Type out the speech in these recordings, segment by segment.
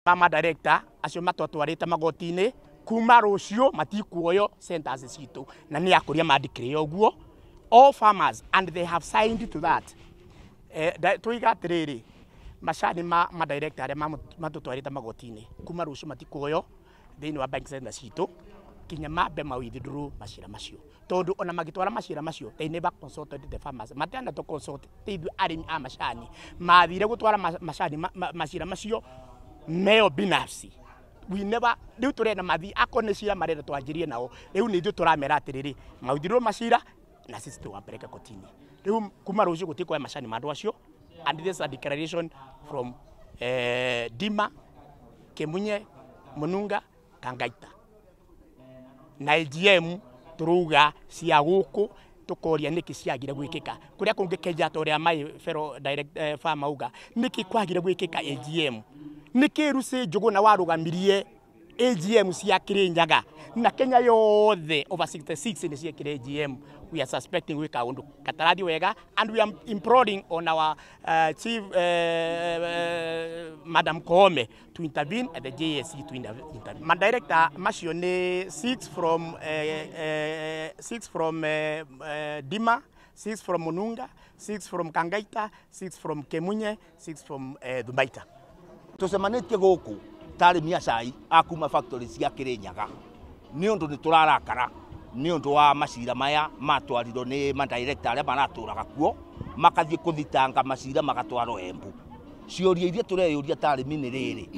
Mama director acio matotwarite magotini kuma rucio matikuoyo centers citu na ni akuria madiclare oguo all farmers and they have signed to that. Tuiga atiriri macani ma director aria matotwarite magotini kuma rucio matikuoyo thiini wa bank center citu kinya mambe mawithdraw macira macio tondu ona magitwara macira macio they never consulted the farmers matenda to consult teithu arimi a macani mathire gutwara macani macira macio meo binafsi. We never riu turena mathi akone cia marenda twanjirie nao riu ni ithu turamera atiriri mawithdraw macira na sisi tuwapeleka kotini riu kuma rucio gutikoya macani mandu acio and this is a declaration from Dima, Kemunye, Mununga, Kangaita na AGM turuga cia guku tukoria niki ciagira gwikika kuria kungikenja toria mai fero direct farmer uga niki kwagira gwikika AGM niki rusi njugu na warugamirie AGM cia Kirinyaga na Kenya yothe over 66 ni cia AGM. We are suspecting wika undu kataradi wega and we are imploring on our chief Madam Koome to intervene at the JSC to intervene. My director macio ni 6 from Dima, 6 from Mununga, 6 from Kangaita, 6 from Kemunye, 6 from Thumaita. Tusemanitie guku tari miacai akuma factory cia Kirinyaga ni undu ni turarakara ni undu wa macira maya matwariro ni ma director aria maraturaga kuo makathie kuthitanga macira magatwaro Embu. Ciuria iria tureyuria tari mini riri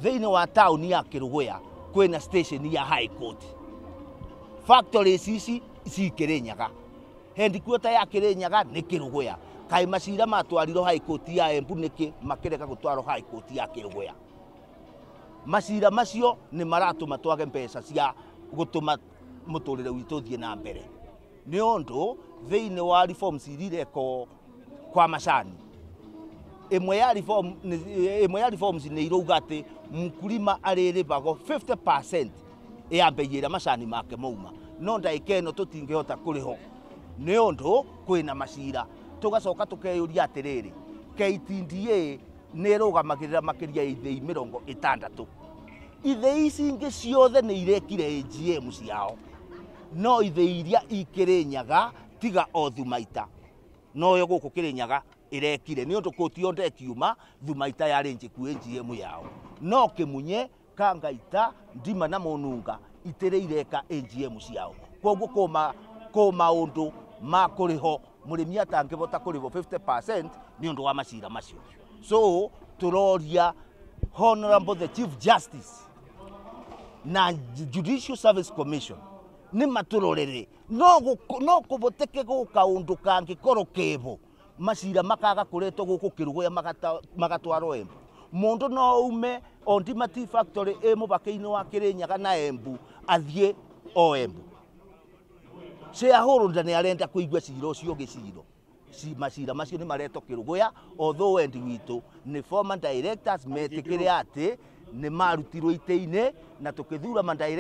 thiini wa town ya Kirugoya kwina station ya High Court. Factories ici ci Kirinyaga, headquarter ya Kirinyaga ni Kirugoya. Kai macira matwariro High Court ya Embu niki makireka gutwaro High Court ya Kirugoya. Macira macio ni maratuma twage mbeca cia gutuma muturire witu thie na mbere ni undu thiini wa reforms irireko kwa macani imwe ya reforms ni iruga ati mkulima ariribago 50% ya mbei ira macani make mauma no ndaikeno tutingihota kuriho ni undu kwina macira tugacoka tukeyuria atiriri KTDA ni rugamagirira makiria ithei 60 ithei ici ingi ciothe ni irekire AGM ciao no ithei iria Kirinyaga tiga o Thumaita no yo guku Kirinyaga irekire ni undu koti onde kiuma Thumaita yari njiku AGM yao no Kemunye, Kangaita, Dima na Mununga itireireka AGM ciao koguo koma undu makuriho murimi atangivota kuriho 50% ni undu wa macira macio. So turoria Honorable the Chief Justice na Judicial Service Commission ni maturorere no kuboteke guka undu kangikoro kevo macira makaga kureto guku Kirugoya magatwaro Embu. Mundu no ume on Dima Tea Factory mubakaini wa Kirinyaga na Embu athie o Embu. Shareholder ndani arenda kuigwa ciro ucio giciro si macira macio ni mareto Kirugoya although endi witu ni former directors metikire ati ni marutirwo iteine na tukithura